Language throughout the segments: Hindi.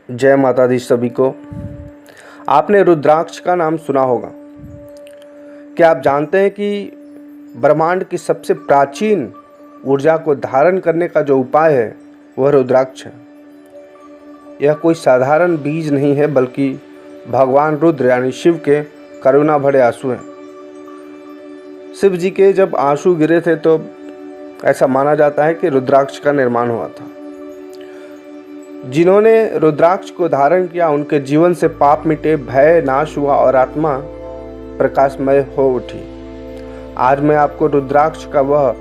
जय माता दी सभी को। आपने रुद्राक्ष का नाम सुना होगा। क्या आप जानते हैं कि ब्रह्मांड की सबसे प्राचीन ऊर्जा को धारण करने का जो उपाय है वह रुद्राक्ष है। यह कोई साधारण बीज नहीं है, बल्कि भगवान रुद्र यानी शिव के करुणा भरे आंसू हैं। शिव जी के जब आंसू गिरे थे तो ऐसा माना जाता है कि रुद्राक्ष का निर्माण हुआ था। जिन्होंने रुद्राक्ष को धारण किया उनके जीवन से पाप मिटे, भय नाश हुआ और आत्मा प्रकाशमय हो उठी। आज मैं आपको रुद्राक्ष का वह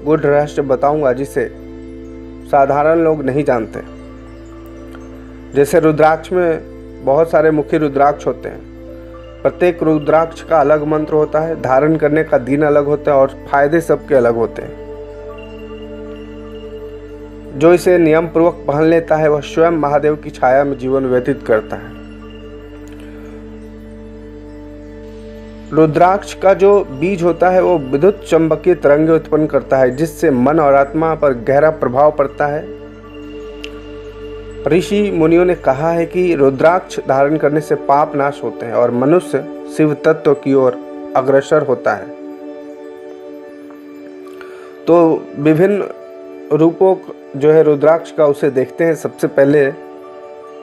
गूढ़ रहस्य बताऊंगा जिसे साधारण लोग नहीं जानते। जैसे रुद्राक्ष में बहुत सारे मुखी रुद्राक्ष होते हैं। प्रत्येक रुद्राक्ष का अलग मंत्र होता है, धारण करने का दिन अलग होता है और फायदे सबके अलग होते हैं। जो इसे नियम पूर्वक पहन लेता है वह स्वयं महादेव की छाया में जीवन व्यतीत करता है। रुद्राक्ष का जो बीज होता है वो विद्युत चुंबकीय तरंगें उत्पन्न करता है, जिससे मन और आत्मा पर गहरा प्रभाव पड़ता है। ऋषि मुनियों ने कहा है कि रुद्राक्ष धारण करने से पाप नाश होते हैं और मनुष्य शिव तत्व की ओर अग्रसर होता है। तो विभिन्न रूपों जो है रुद्राक्ष का उसे देखते हैं। सबसे पहले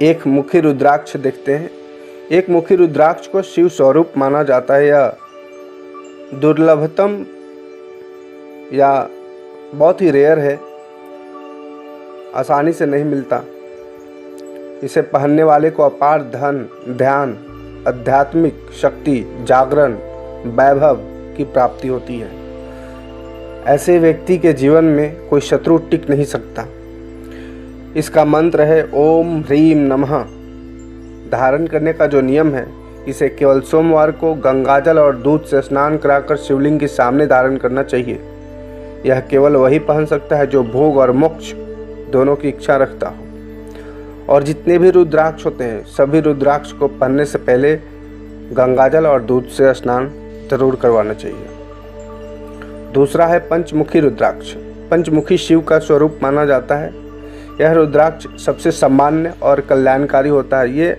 एक मुखी रुद्राक्ष देखते हैं। एक मुखी रुद्राक्ष को शिव स्वरूप माना जाता है। यह दुर्लभतम या बहुत ही रेयर है, आसानी से नहीं मिलता। इसे पहनने वाले को अपार धन, ध्यान, आध्यात्मिक शक्ति, जागरण, वैभव की प्राप्ति होती है। ऐसे व्यक्ति के जीवन में कोई शत्रु टिक नहीं सकता। इसका मंत्र है ओम ह्रीम नमः। धारण करने का जो नियम है, इसे केवल सोमवार को गंगाजल और दूध से स्नान कराकर शिवलिंग के सामने धारण करना चाहिए। यह केवल वही पहन सकता है जो भोग और मोक्ष दोनों की इच्छा रखता हो। और जितने भी रुद्राक्ष होते हैं, सभी रुद्राक्ष को पहनने से पहले गंगाजल और दूध से स्नान जरूर करवाना चाहिए। दूसरा है पंचमुखी रुद्राक्ष। पंचमुखी शिव का स्वरूप माना जाता है। यह रुद्राक्ष सबसे सामान्य और कल्याणकारी होता है। ये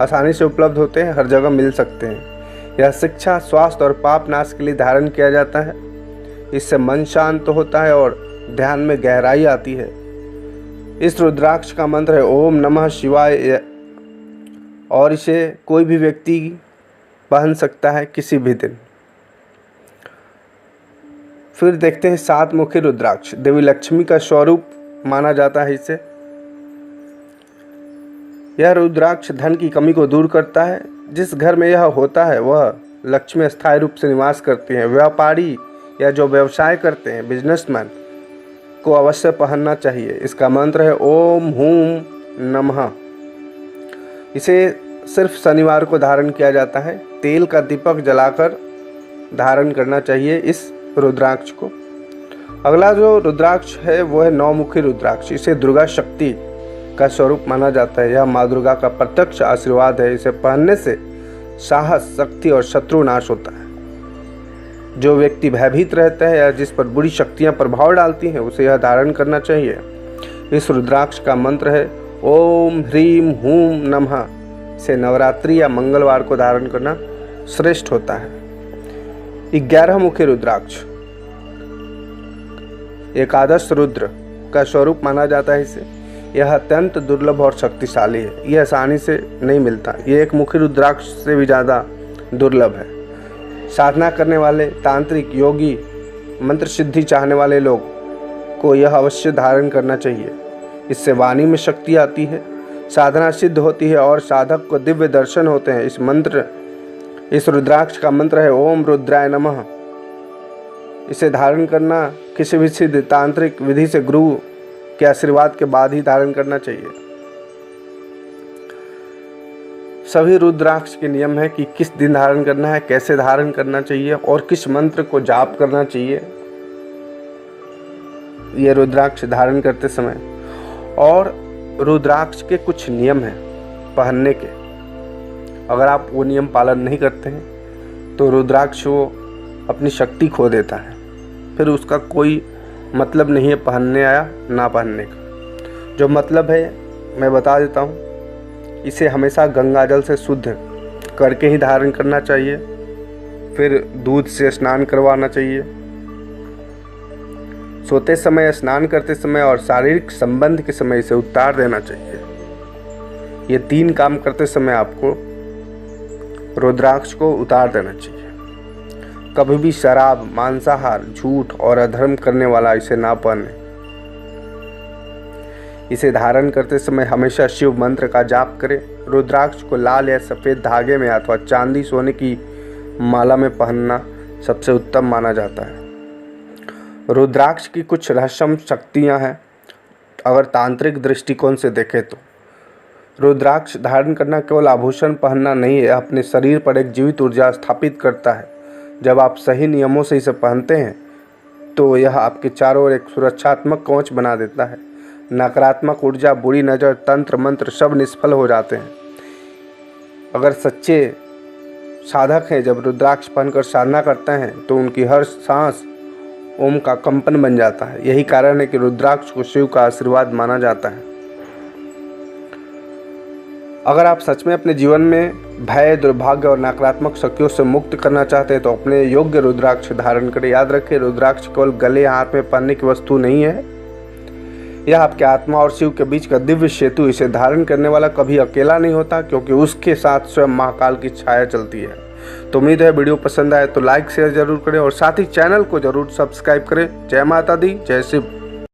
आसानी से उपलब्ध होते हैं, हर जगह मिल सकते हैं। यह शिक्षा, स्वास्थ्य और पाप नाश के लिए धारण किया जाता है। इससे मन शांत होता है और ध्यान में गहराई आती है। इस रुद्राक्ष का मंत्र है ओम नमः शिवाय और इसे कोई भी व्यक्ति पहन सकता है किसी भी दिन। फिर देखते हैं सात मुखी रुद्राक्ष। देवी लक्ष्मी का स्वरूप माना जाता है इसे। यह रुद्राक्ष धन की कमी को दूर करता है। जिस घर में यह होता है वह लक्ष्मी स्थायी रूप से निवास करती हैं। व्यापारी या जो व्यवसाय करते हैं, बिजनेसमैन को अवश्य पहनना चाहिए। इसका मंत्र है ओम हूम नमः। इसे सिर्फ शनिवार को धारण किया जाता है। तेल का दीपक जलाकर धारण करना चाहिए इस रुद्राक्ष को। अगला जो रुद्राक्ष है वो है नौमुखी रुद्राक्ष। इसे दुर्गा शक्ति का स्वरूप माना जाता है। यह माँ दुर्गा का प्रत्यक्ष आशीर्वाद है। इसे पहनने से साहस, शक्ति और शत्रु नाश होता है। जो व्यक्ति भयभीत रहता है या जिस पर बुरी शक्तियां प्रभाव डालती हैं उसे यह धारण करना चाहिए। इस रुद्राक्ष का मंत्र है ओम ह्रीम हूम नमः। इसे नवरात्रि या मंगलवार को धारण करना श्रेष्ठ होता है। 11 मुखी रुद्राक्ष एकादश रुद्र का स्वरूप माना जाता है इसे। यह अत्यंत दुर्लभ और शक्तिशाली है। यह आसानी से नहीं मिलता। यह एक मुखी रुद्राक्ष से भी ज़्यादा दुर्लभ है। साधना करने वाले तांत्रिक, योगी, मंत्र सिद्धि चाहने वाले लोग को यह अवश्य धारण करना चाहिए। इससे वाणी में शक्ति आती है, साधना सिद्ध होती है और साधक को दिव्य दर्शन होते हैं। इस रुद्राक्ष का मंत्र है ओम रुद्राय नमः। इसे धारण करना किसी भी सिद्ध तांत्रिक विधि से गुरु के आशीर्वाद के बाद ही धारण करना चाहिए। सभी रुद्राक्ष के नियम है कि किस दिन धारण करना है, कैसे धारण करना चाहिए और किस मंत्र को जाप करना चाहिए ये रुद्राक्ष धारण करते समय। और रुद्राक्ष के कुछ नियम हैं पहनने के। अगर आप वो नियम पालन नहीं करते हैं तो रुद्राक्ष वो अपनी शक्ति खो देता है। फिर उसका कोई मतलब नहीं है पहनने या ना पहनने का। जो मतलब है मैं बता देता हूँ। इसे हमेशा गंगा जल से शुद्ध करके ही धारण करना चाहिए। फिर दूध से स्नान करवाना चाहिए। सोते समय, स्नान करते समय और शारीरिक संबंध के समय इसे उतार देना चाहिए। ये 3 काम करते समय आपको रुद्राक्ष को उतार देना चाहिए। कभी भी शराब, मांसाहार, झूठ और अधर्म करने वाला इसे ना पहने। इसे धारण करते समय हमेशा शिव मंत्र का जाप करें। रुद्राक्ष को लाल या सफ़ेद धागे में अथवा चांदी सोने की माला में पहनना सबसे उत्तम माना जाता है। रुद्राक्ष की कुछ रहस्यमय शक्तियाँ हैं अगर तांत्रिक दृष्टिकोण से देखें तो। रुद्राक्ष धारण करना केवल आभूषण पहनना नहीं है, अपने शरीर पर एक जीवित ऊर्जा स्थापित करता है। जब आप सही नियमों से इसे पहनते हैं तो यह आपके चारों ओर एक सुरक्षात्मक कवच बना देता है। नकारात्मक ऊर्जा, बुरी नज़र, तंत्र मंत्र सब निष्फल हो जाते हैं। अगर सच्चे साधक हैं, जब रुद्राक्ष पहनकर साधना करते हैं तो उनकी हर सांस ओम का कंपन बन जाता है। यही कारण है कि रुद्राक्ष को शिव का आशीर्वाद माना जाता है। अगर आप सच में अपने जीवन में भय, दुर्भाग्य और नकारात्मक शक्तियों से मुक्त करना चाहते हैं तो अपने योग्य रुद्राक्ष धारण करें। याद रखें, रुद्राक्ष केवल गले या हाथ में पहनने की वस्तु नहीं है, यह आपके आत्मा और शिव के बीच का दिव्य सेतु। इसे धारण करने वाला कभी अकेला नहीं होता, क्योंकि उसके साथ स्वयं महाकाल की छाया चलती है। तो उम्मीद है वीडियो पसंद आए तो लाइक शेयर जरूर करें और साथ ही चैनल को जरूर सब्सक्राइब करें। जय माता दी, जय शिव।